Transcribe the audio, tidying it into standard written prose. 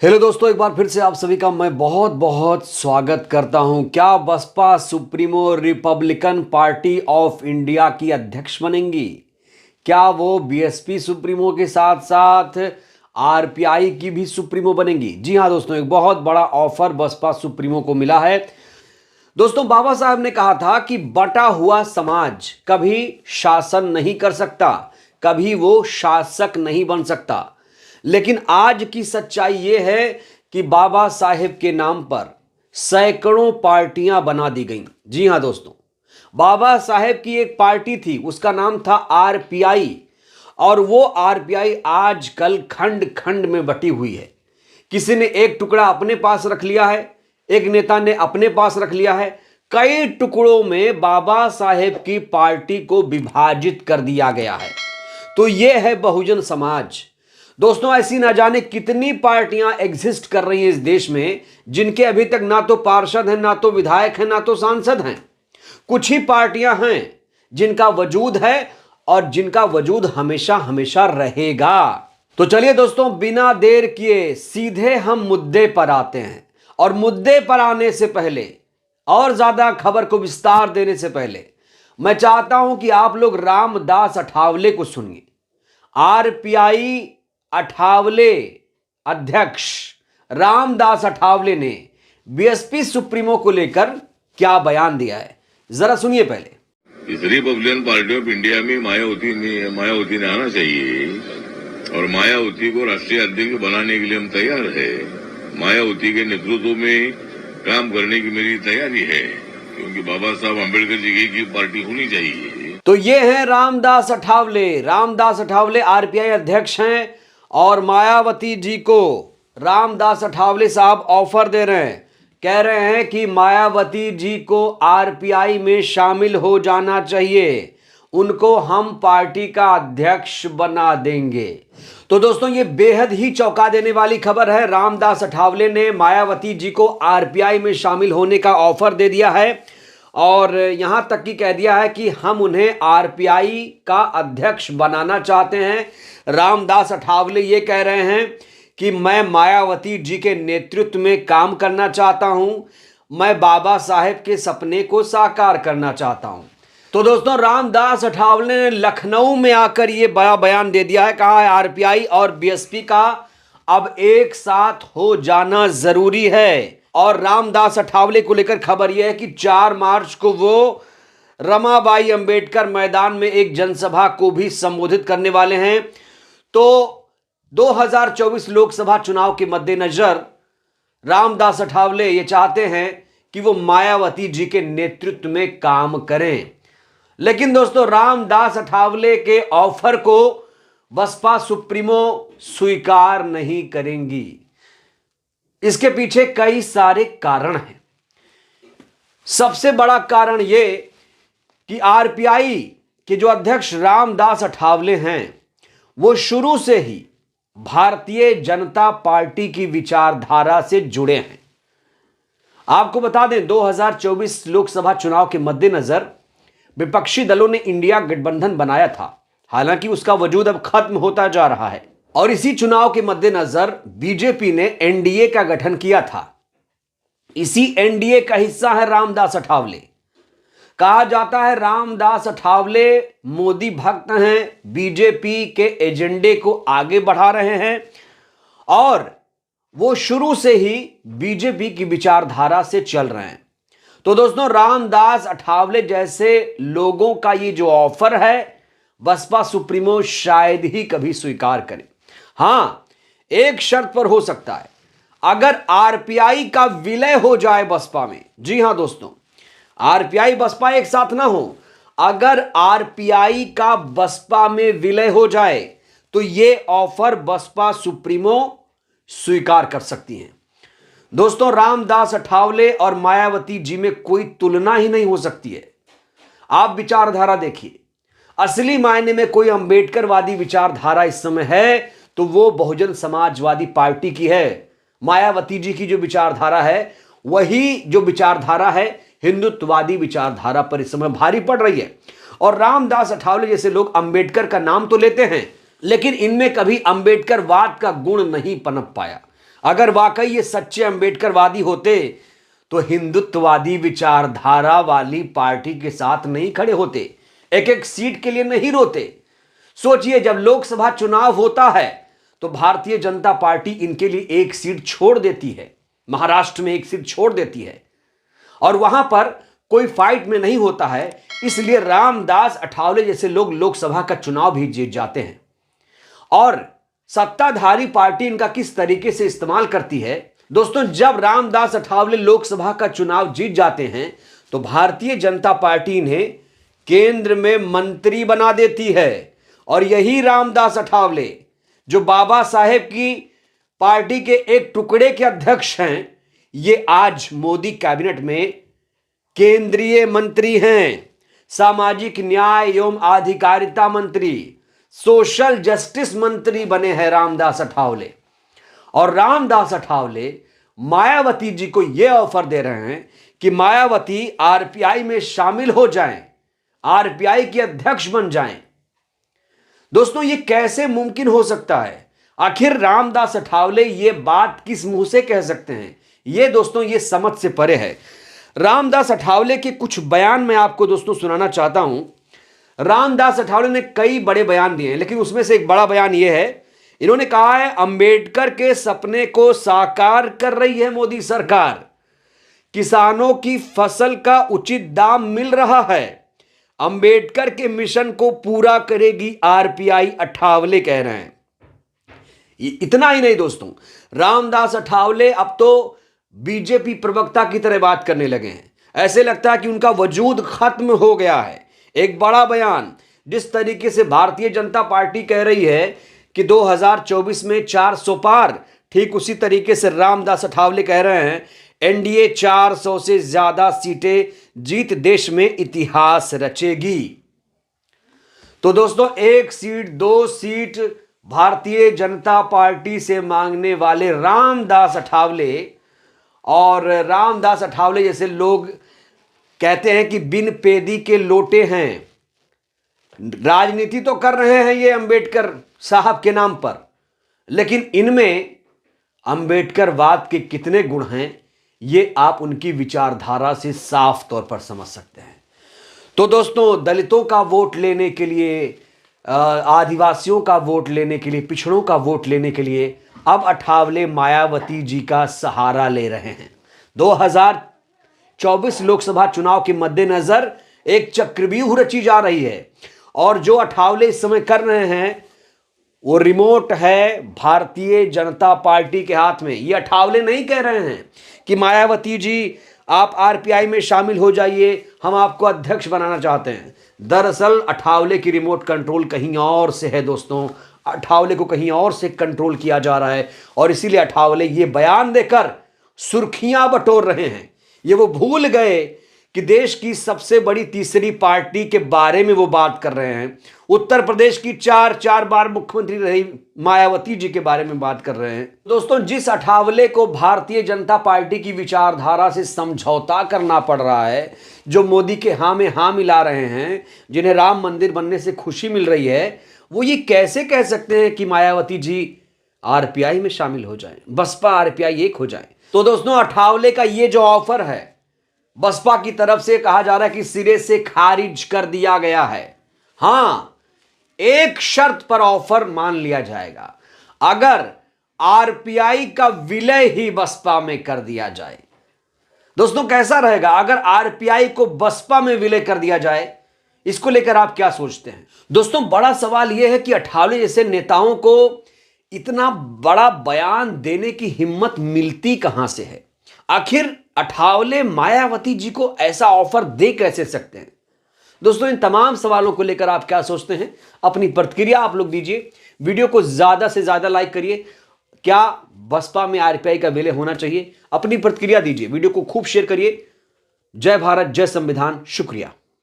Hello दोस्तों, एक बार फिर से आप सभी का मैं बहुत बहुत स्वागत करता हूं। क्या Baspa supremo Republican Party of India की अध्यक्ष बनेंगी? क्या वो बीएसपी सुप्रीमो के साथ साथ आरपीआई की भी सुप्रीमो बनेंगी? जी हां दोस्तों, एक बहुत बड़ा ऑफर बसपा सुप्रीमो को मिला है। दोस्तों, बाबा साहब ने कहा था कि बटा हुआ समाज कभी शासन नहीं कर सकता, कभी वो शासक नहीं बन सकता। लेकिन आज की सच्चाई यह है कि बाबा साहेब के नाम पर सैकड़ों पार्टियां बना दी गईं। जी हां दोस्तों, बाबा साहेब की एक पार्टी थी, उसका नाम था आरपीआई, और वो आरपीआई आजकल खंड खंड में बटी हुई है। किसी ने एक टुकड़ा अपने पास रख लिया है, एक नेता ने अपने पास रख लिया है। कई टुकड़ों में बाबा साहेब की पार्टी को विभाजित कर दिया गया है। तो यह है बहुजन समाज। दोस्तों, ऐसी ना जाने कितनी पार्टियां एग्जिस्ट कर रही हैं इस देश में, जिनके अभी तक ना तो पार्षद हैं, ना तो विधायक हैं, ना तो सांसद हैं। कुछ ही पार्टियां हैं जिनका वजूद है और जिनका वजूद हमेशा हमेशा रहेगा। तो चलिए दोस्तों, बिना देर किए सीधे हम मुद्दे पर आते हैं। और मुद्दे पर आने से पहले और ज्यादा खबर को विस्तार देने से पहले मैं चाहता हूं कि आप लोग रामदास अठावले को सुनिए। आरपीआई अठावले अध्यक्ष रामदास अठावले ने बीएसपी सुप्रीमो को लेकर क्या बयान दिया है, जरा सुनिए पहले। इस रिपब्लिकन पार्टी ऑफ इंडिया में मायावती ने आना चाहिए और मायावती को राष्ट्रीय अध्यक्ष बनाने के लिए हम तैयार है। मायावती के नेतृत्व में काम करने की मेरी तैयारी है, क्योंकि बाबा साहब अम्बेडकर जी की पार्टी होनी चाहिए। तो ये है रामदास अठावले। रामदास अठावले आरपीआई अध्यक्ष हैं और मायावती जी को रामदास अठावले साहब ऑफर दे रहे हैं। कह रहे हैं कि मायावती जी को आरपीआई में शामिल हो जाना चाहिए, उनको हम पार्टी का अध्यक्ष बना देंगे। तो दोस्तों, ये बेहद ही चौंका देने वाली खबर है। रामदास अठावले ने मायावती जी को आरपीआई में शामिल होने का ऑफर दे दिया है और यहां तक कि कह दिया है कि हम उन्हें आरपीआई का अध्यक्ष बनाना चाहते हैं। रामदास अठावले ये कह रहे हैं कि मैं मायावती जी के नेतृत्व में काम करना चाहता हूं, मैं बाबा साहेब के सपने को साकार करना चाहता हूं। तो दोस्तों, रामदास अठावले ने लखनऊ में आकर यह बड़ा बयान दे दिया है। कहा है आरपीआई और बीएसपी का अब एक साथ हो जाना जरूरी है। और रामदास अठावले को लेकर खबर यह है कि 4 मार्च को वो रमाबाई अंबेडकर मैदान में एक जनसभा को भी संबोधित करने वाले हैं। तो 2024 लोकसभा चुनाव के मद्देनजर रामदास अठावले ये चाहते हैं कि वो मायावती जी के नेतृत्व में काम करें। लेकिन दोस्तों, रामदास अठावले के ऑफर को बसपा सुप्रीमो स्वीकार नहीं करेंगी। इसके पीछे कई सारे कारण हैं। सबसे बड़ा कारण यह कि आरपीआई के जो अध्यक्ष रामदास अठावले हैं, वो शुरू से ही भारतीय जनता पार्टी की विचारधारा से जुड़े हैं। आपको बता दें, 2024 लोकसभा चुनाव के मद्देनजर विपक्षी दलों ने इंडिया गठबंधन बनाया था। हालांकि उसका वजूद अब खत्म होता जा रहा है और इसी चुनाव के मद्देनजर बीजेपी ने एनडीए का गठन किया था। इसी एनडीए का हिस्सा है रामदास अठावले। कहा जाता है रामदास अठावले मोदी भक्त हैं, बीजेपी के एजेंडे को आगे बढ़ा रहे हैं और वो शुरू से ही बीजेपी की विचारधारा से चल रहे हैं। तो दोस्तों, रामदास अठावले जैसे लोगों का ये जो ऑफर है, बसपा सुप्रीमो शायद ही कभी स्वीकार करे। हां, एक शर्त पर हो सकता है, अगर आरपीआई का विलय हो जाए बसपा में। जी हां दोस्तों, आरपीआई बसपा एक साथ ना हो, अगर आरपीआई का बसपा में विलय हो जाए तो यह ऑफर बसपा सुप्रीमो स्वीकार कर सकती हैं। दोस्तों, रामदास अठावले और मायावती जी में कोई तुलना ही नहीं हो सकती है। आप विचारधारा देखिए, असली मायने में कोई अंबेडकरवादी विचारधारा इस समय है तो वो बहुजन समाजवादी पार्टी की है। मायावती जी की जो विचारधारा है, वही जो विचारधारा है हिंदुत्ववादी विचारधारा पर इस समय भारी पड़ रही है। और रामदास अठावले जैसे लोग अंबेडकर का नाम तो लेते हैं, लेकिन इनमें कभी अंबेडकरवाद का गुण नहीं पनप पाया। अगर वाकई ये सच्चे अंबेडकरवादी होते तो हिंदुत्ववादी विचारधारा वाली पार्टी के साथ नहीं खड़े होते, एक एक सीट के लिए नहीं रोते। सोचिए, जब लोकसभा चुनाव होता है तो भारतीय जनता पार्टी इनके लिए एक सीट छोड़ देती है, महाराष्ट्र में एक सीट छोड़ देती है, और वहां पर कोई फाइट में नहीं होता है। इसलिए रामदास अठावले जैसे लोग लोकसभा का चुनाव भी जीत जाते हैं। और सत्ताधारी पार्टी इनका किस तरीके से इस्तेमाल करती है दोस्तों, जब रामदास अठावले लोकसभा का चुनाव जीत जाते हैं तो भारतीय जनता पार्टी इन्हें केंद्र में मंत्री बना देती है। और यही रामदास अठावले, जो बाबा साहेब की पार्टी के एक टुकड़े के अध्यक्ष हैं, ये आज मोदी कैबिनेट में केंद्रीय मंत्री हैं, सामाजिक न्याय एवं आधिकारिता मंत्री, सोशल जस्टिस मंत्री बने हैं रामदास अठावले। और रामदास अठावले मायावती जी को यह ऑफर दे रहे हैं कि मायावती आरपीआई में शामिल हो जाएं, आरपीआई के अध्यक्ष बन जाएं। दोस्तों, यह कैसे मुमकिन हो सकता है? आखिर रामदास अठावले ये बात किस मुंह से कह सकते हैं? ये दोस्तों, ये समझ से परे है। रामदास अठावले के कुछ बयान मैं आपको दोस्तों सुनाना चाहता हूं। रामदास अठावले ने कई बड़े बयान दिए हैं, लेकिन उसमें से एक बड़ा बयान यह है, इन्होंने कहा है अंबेडकर के सपने को साकार कर रही है मोदी सरकार, किसानों की फसल का उचित दाम मिल रहा है, अंबेडकर के मिशन को पूरा करेगी आरपीआई, अठावले कह रहे हैं। इतना ही नहीं दोस्तों, रामदास अठावले अब तो बीजेपी प्रवक्ता की तरह बात करने लगे हैं। ऐसे लगता है कि उनका वजूद खत्म हो गया है। एक बड़ा बयान, जिस तरीके से भारतीय जनता पार्टी कह रही है कि 2024 में 400 पार, ठीक उसी तरीके से रामदास अठावले कह रहे हैं एनडीए 400 से ज्यादा सीटें जीत देश में इतिहास रचेगी। तो दोस्तों, एक seat, 2 seat Bharatiya Janata party से मांगने वाले रामदास अठावले, और रामदास अठावले जैसे लोग कहते हैं कि बिन पेदी के लोटे हैं, राजनीति तो कर रहे हैं ये अंबेडकर साहब के नाम पर, लेकिन इनमें अंबेडकरवाद के कितने गुण हैं ये आप उनकी विचारधारा से साफ तौर पर समझ सकते हैं। तो दोस्तों, दलितों का वोट लेने के लिए, आदिवासियों का वोट लेने के लिए, पिछड़ों का वोट लेने के लिए अब अठावले मायावती जी का सहारा ले रहे हैं। 2024 लोकसभा चुनाव के मद्देनजर एक चक्रव्यूह रची जा रही है, और जो अठावले इस समय कर रहे हैं वो रिमोट है भारतीय जनता पार्टी के हाथ में। ये अठावले नहीं कह रहे हैं कि मायावती जी आप आरपीआई में शामिल हो जाइए, हम आपको अध्यक्ष बनाना चाहते हैं। दरअसल अठावले की रिमोट कंट्रोल कहीं और से है दोस्तों, अठावले को कहीं और से कंट्रोल किया जा रहा है, और इसीलिए अठावले ये बयान देकर सुर्खियां बटोर रहे हैं। ये वो भूल गए कि देश की सबसे बड़ी तीसरी पार्टी के बारे में वो बात कर रहे हैं। उत्तर प्रदेश की 4 बार मुख्यमंत्री रही मायावती जी के बारे में बात कर रहे हैं। दोस्तों, जिस अठावले को भारतीय जनता पार्टी की विचारधारा से समझौता करना पड़ रहा है, जो मोदी के हाँ में हाँ मिला रहे हैं, जिन्हें राम मंदिर बनने से खुशी मिल रही है, वो ये कैसे कह सकते हैं कि मायावती जी आरपीआई में शामिल हो जाएं, बसपा आरपीआई एक हो जाए? तो दोस्तों, अठावले का ये जो ऑफर है बसपा की तरफ से कहा जा रहा है कि सिरे से खारिज कर दिया गया है। हां, एक शर्त पर ऑफर मान लिया जाएगा, अगर आरपीआई का विलय ही बसपा में कर दिया जाए। दोस्तों, कैसा रहेगा अगर आरपीआई को बसपा में विलय कर दिया जाए? इसको लेकर आप क्या सोचते हैं? दोस्तों, बड़ा सवाल यह है कि अठावले जैसे नेताओं को इतना बड़ा बयान देने की हिम्मत मिलती कहां से है? आखिर अठावले मायावती जी को ऐसा ऑफर दे कैसे सकते हैं? दोस्तों, इन तमाम सवालों को लेकर आप क्या सोचते हैं? अपनी प्रतिक्रिया आप लोग दीजिए। वीडियो को ज्यादा से ज्यादा लाइक करिए। क्या बसपा में आरपीआई का विलय होना चाहिए? अपनी प्रतिक्रिया दीजिए। वीडियो को खूब शेयर करिए। जय भारत, जय संविधान। शुक्रिया।